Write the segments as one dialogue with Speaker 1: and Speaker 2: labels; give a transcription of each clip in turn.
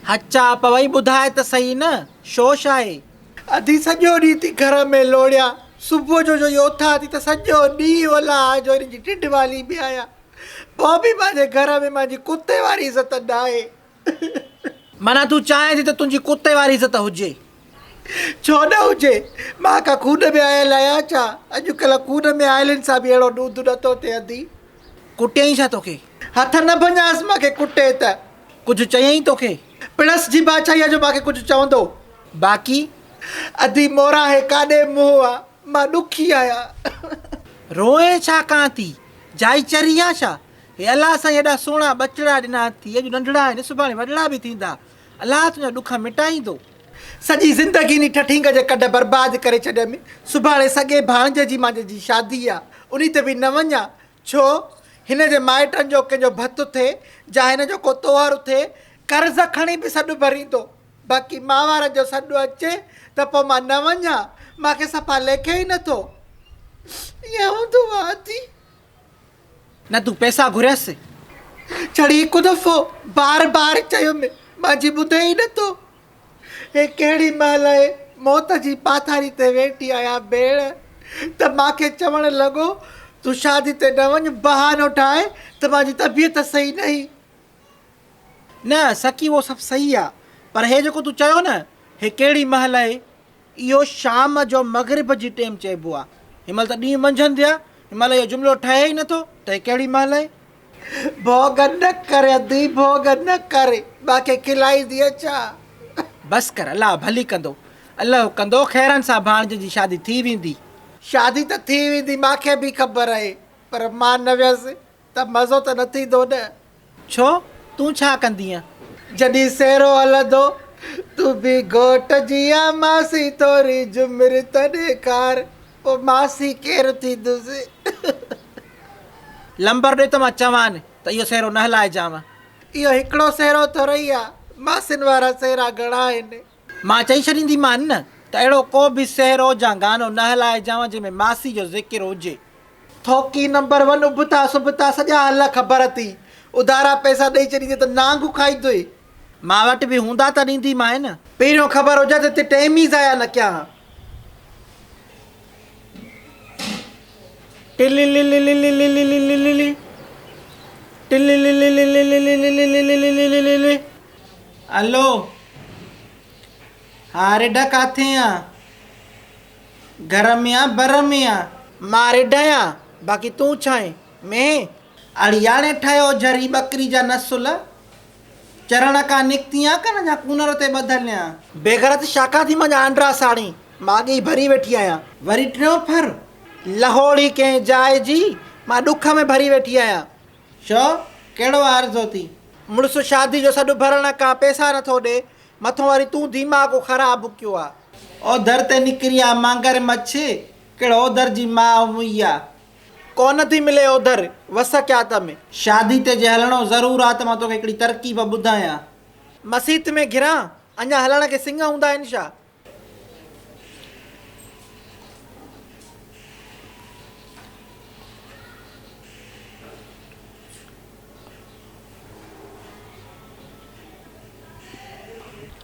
Speaker 1: अच्छा पवई ॿुधाए त सही न शोश आहे।
Speaker 2: अधी सॼो ॾींहुं थी घर में लोड़िया, सुबुह जो इहो उथां थी त सॼो ॾींहुं ओला जो हिनजी टिंड वाली बि आहियां। पोइ बि पंहिंजे घर में मुंहिंजी कुते वारी इज़त न आहे।
Speaker 1: माना तूं चाहे थी त तुंहिंजी कुते वारी इज़त हुजे?
Speaker 2: छो न हुजे, मां का कूड़ में आयल आहियां छा? अॼुकल्ह कूड़ में आयलनि सां बि अहिड़ो ॾूध नथो थिए। अधी
Speaker 1: कुटियई छा तोखे?
Speaker 2: हथ न भञासि मूंखे कुटे त।
Speaker 1: कुझु चयई तोखे?
Speaker 2: पिणस जी बादशाहीअ जो मूंखे कुझु चवंदो?
Speaker 1: बाक़ी
Speaker 2: अधी मोरा हे काॾे मुंहुं आहे, मां ॾुखी आहियां।
Speaker 1: रोए छा कां थी? जाई चरी आहे छा? हे अलाह सां हेॾा सुहिणा ॿचिड़ा ॾिना अथई, अॼु नंढड़ा आहिनि सुभाणे वॾड़ा बि थींदा। अलाह तुंहिंजा ॾुख मिटाईंदो।
Speaker 2: सॼी ज़िंदगी नी ठठींग जे कॾ बर्बादु करे छॾियमि। सुभाणे सॻे भांजे जी मुंहिंजे जी शादी आहे, उन ते बि न वञा। छो? हिन जे माइटनि जो कंहिंजो भतु थिए या हिन जो को तोहर थिए, कर्ज़ खणी बि सॾु भरींदो। बाक़ी मांवारनि जो सॾु अचे त पोइ मां न वञा? मूंखे सफ़ा लेखे ई नथो। ईअं हूंदो आहे अधी?
Speaker 1: न तूं पैसा घुरियसि?
Speaker 2: छड़ी हिकु दफ़ो बार बार चयुमि, मुंहिंजी ॿुधे ई नथो। हे कहिड़ी महिल आहे मौत जी पाथारी ते वेठी आहियां भेण, त मूंखे चवणु लॻो तूं शादी ते न वञ, बहानो ठाहे त मुंहिंजी तबियत सही नहीं।
Speaker 1: न सकी उहो सभु सही आहे, पर हे जेको तूं चयो न हे कहिड़ी महिल आहे, इहो शाम जो मग़रिब जी टाइम चइबो आहे। हिनमहिल त ॾींहुं मंझंदि आहे, हिनमहिल इहो जुमिलो ठहे ई नथो त हे कहिड़ी महिल आहे?
Speaker 2: भोग न करे अधी, भोग न करे, मूंखे खिलाईंदी छा?
Speaker 1: बसि कर, अलाह भली कंदो, अलाह कंदो, ख़ैरनि सां भाणजे जी शादी थी वेंदी।
Speaker 2: शादी त थी वेंदी, मूंखे बि ख़बर आहे, पर मां न वियसि त मज़ो त न थींदो न।
Speaker 1: छो? तूं छा कंदीअ?
Speaker 2: जॾहिं सेरो हलंदो, तूं बि घोट जी आ मासी थोरी जुमिर त ॾेखार, पोइ मासी केरु थींदुसि?
Speaker 1: लंबर ॾे त मां चवांनि त इहो सेरो न हलाइजांव।
Speaker 2: इहो हिकिड़ो सेरो थोरो ई आहे, मासियुनि वारा सेरा घणा आहिनि।
Speaker 1: मां चई छॾींदीमांनि न त अहिड़ो को बि सेरो या गानो न हलाइजांव जंहिंमें मासी जो ज़िक्र हुजे।
Speaker 2: थोकी नंबर 1 उबता सुबता सॼा हल ख़बर थी। उधारा पैसा ॾेई छॾींदे त नांगू खाईंदो।
Speaker 1: मां वटि बि हूंदा त ॾींदीमांइ न।
Speaker 2: पहिरियों ख़बर हुजे त टाइम ई ज़ाया न कयां।
Speaker 1: हलो हा रेडा काथे आहियां? घर में आहियां बर में आहियां?
Speaker 2: मां रेडा आहियां,
Speaker 1: बाक़ी तूं छा आहे? में अड़ियाणे ठहियो जरी ॿकरी जा नसुल चरण खां निकिती आहे कन या कूनर ते ॿधल आहियां?
Speaker 2: बेगरत शाका थी मुंहिंजा आंड्रा साड़ी मां अॻे ई भरी वेठी आहियां।
Speaker 1: वरी टियों फर
Speaker 2: लहोड़ी कंहिं जाइ जी मां ॾुख में भरी वेठी आहियां।
Speaker 1: छो कहिड़ो अर्ज़ो थी?
Speaker 2: मुड़ुसु शादी जो सॾु भरण खां पैसा नथो ॾे, मथो वरी तूं दिमाग़ु ख़राबु कयो आहे।
Speaker 1: ओधर ते निकिरी आहे मांगर मछ, कहिड़ो ओधर जी माउ मुई आहे?
Speaker 2: कोन थी मिले ओधर वसक्यात में।
Speaker 1: शादी ते जे हलणो ज़रूरु आहे त मां तोखे हिकिड़ी तरकीब ॿुधायां।
Speaker 2: मसीत में घिरां? अञा हलण खे सिंग हूंदा आहिनि छा?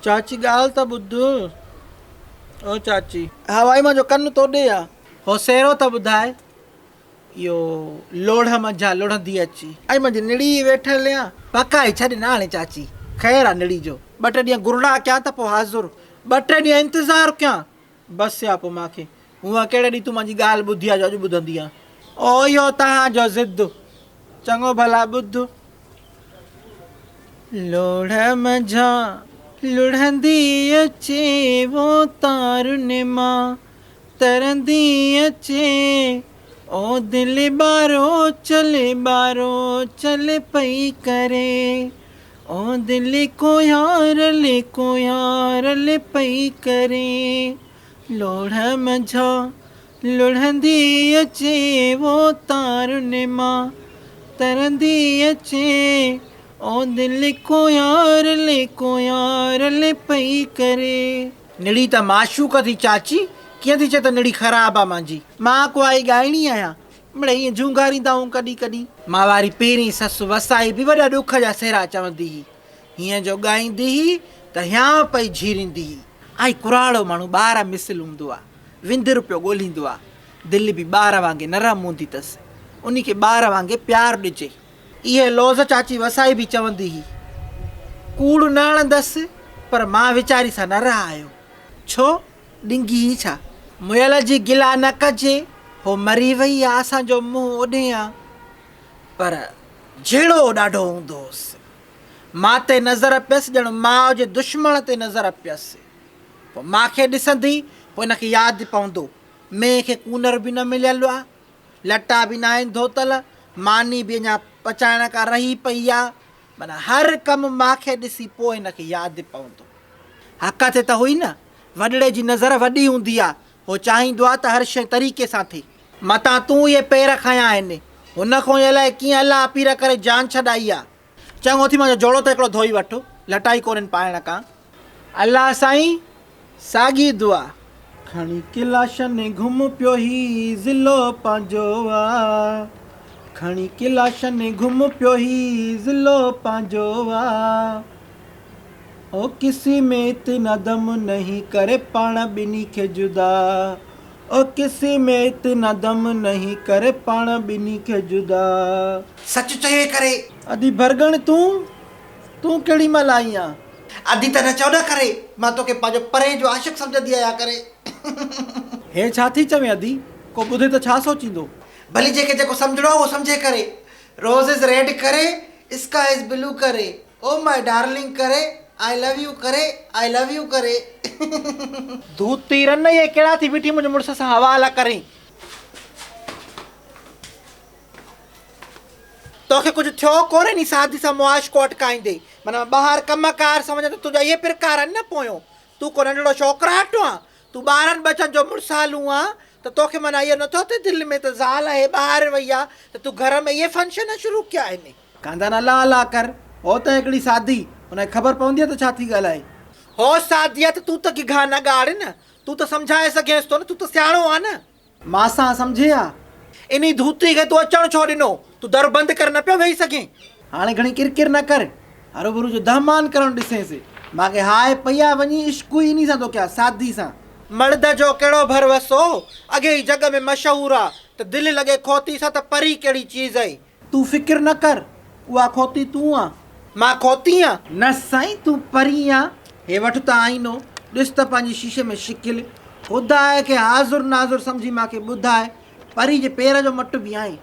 Speaker 1: चाची ॻाल्हि त ॿुध। ओ चाची।
Speaker 2: हा भाई मुंहिंजो कनु तोॾे आहे।
Speaker 1: हो सेरो त ॿुधाए। इहो लोढ़ मंझा लोढ़ंदी अची
Speaker 2: ऐं मुंहिंजी निड़ी वेठल आहियां।
Speaker 1: पकाए छॾ न हाणे चाची, ख़ैरु आहे निड़ी जो।
Speaker 2: 2-3 ॾींहं गुरड़ा कयां त पोइ हाज़ुर।
Speaker 1: 2-3 ॾींहं इंतज़ारु कयां? बसि आहे पोइ मूंखे हूअं कहिड़े ॾींहुं तूं मुंहिंजी ॻाल्हि ॿुधी आहे जो अॼु ॿुधंदी आहे?
Speaker 2: ओ इहो तव्हांजो ज़िद।
Speaker 1: चङो भला ॿुध। लोढ़ मंझा लुढ़ंदी अचे वो तारुनि मां तरंदी अचे, ओ दिल बारो चले पई करे, ओ दिल कोयारल पई करे। लोढ़ मंझा लुढ़ंदी अचे वो तारुनि मां तरंदी अचे, ओ दिल कोयारल पई करे। निड़ी त माशूक थी चाची, कीअं थी चए त निड़ी ख़राबु आहे मुंहिंजी? मां को आई ॻाइणी आहियां? मिड़े ईअं झूंगारींदा आहियूं कॾहिं कॾहिं। मां वारी पहिरीं ससु वसाई बि वॾा ॾुख जा सेरा चवंदी हुई, हीअं जो ॻाईंदी हुई त हियां पई झीरींदी हुई। ऐं कुराड़ो माण्हू ॿार मिसल हूंदो आहे, विंदुर पियो ॻोल्हींदो आहे, दिलि बि ॿार वांगुरु नरम हूंदी अथसि, उन खे ॿार वांगुरु प्यारु ॾिजे। इहे लौज़ चाची वसाई बि चवंदी हुई, कूड़ न हणंदसि पर मां वीचारी सां न रहायो। छो ॾिंगी ही छा, मुयल जी गिला न कजे, हो मरी वई आहे, असांजो मुंहुं ओॾे आहे। पर जहिड़ो ॾाढो हूंदो हुउसि, मां ते नज़र पियसि ॼण माउ जे दुश्मन ते नज़र पियसि। पोइ मूंखे ॾिसंदी पोइ हिनखे यादि पवंदो, मेंह खे कूनर बि न मिलियल आहे, लटा बि न आहिनि धोतल, मानी बि अञा पचाइण खां रही पई आहे। माना हर कमु मूंखे ॾिसी पोइ हिनखे यादि पवंदो। हक़ ते त हुई न, वॾड़े जी नज़र वॾी हूंदी आहे, उहो चाहींदो आहे त हर शइ तरीक़े सां थिए। मतां तूं इहे पेर खयां आहिनि, हुन खां ई अलाए कीअं अलाह पीर करे जान छॾाई आहे। चङो थी मुंहिंजो जोड़ो त हिकिड़ो धोई वठो, लटाई कोन्हनि पाइण खां। अलाह साईं साॻी दुआ। खणी किलाशन घुम पियो ही ज़िलो पंहिंजो आहे, खणी किलाशन घुम पियो ही ज़िलो पंहिंजो आहे। ओ किसी में इतना दम नहीं करे पाण ॿिन्ही खे जुदा, ओ किसी में इतना दम नहीं करे पाण ॿिन्ही खे जुदा।
Speaker 2: सच चए करे
Speaker 1: अदी भरगण तूं केॾी महिल आई आहे?
Speaker 2: अधी त न चओ न करे, मां तोखे पंहिंजो परे जो आशिक़ सम्झंदी आहियां करे।
Speaker 1: हे छा थी चवे अदी, को ॿुधे त छा सोचींदो?
Speaker 2: भली जेके जेको सम्झणो आहे उहो सम्झे करे। रोज़ इज़ रेड करे, स्काई इज़ ब्लू करे, ओ माय डार्लिंग करे, आई लव यू करे, आई लव यू करे।
Speaker 1: धूती रन ये कहिड़ा थी बीठी मुंहिंजे मुड़ुस सां हवाला करें। तोखे कुझु थियो कोन्हे नी शादी सां मुआश को अटकाईंदे? माना ॿाहिरि कमकार सम्झ त तुंहिंजा इहे प्रकार आहिनि न पोयों। तूं को नंढड़ो छोकिराटो आहे, तूं ॿारनि बचनि जो मुड़सालू आहे, त तोखे माना इहो नथो थिए दिलि में त ज़ाल आहे ॿाहिरि वई आहे त तूं घर में इहे फंक्शन शुरू कया आहिनि? कांदा न अला अला कर, हो त हिकिड़ी शादी, हुनखे ख़बर पवंदी आहे त छा थी ॻाल्हाए। हो शादी आहे त तूं त की घा न ॻाढ़ न, तूं त सम्झाए सघेसि थो न, तूं त सियाणो आहे न। मां सां सम्झे हा, इन धूती खे तूं अचणु छो ॾिनो? तूं दर बंदि करे न पियो वेही सघें? हाणे घणी किरकिर न कर, हरूभरू जो दहमान करणु ॾिसेसि। मूंखे हाय पई आहे वञी इश्कू ई इन सां थो कयां, शादी सां। मर्द जो कहिड़ो भरवसो, अॻे ई जग में मशहूरु आहे त दिलि लॻे खोती सां त परी कहिड़ी चीज़ आहे। तूं फिकिर न कर, उहा खोती तूं आहे, मां खोती आहियां? न साईं, तूं परी आहे। हे वठि त आईनो, ॾिस त पंहिंजी शीशे में शिकिल, ॿुधाए खे हाज़ुर नाज़ुर सम्झी मूंखे ॿुधाए, परी जे पेर जो मटु बि आहे।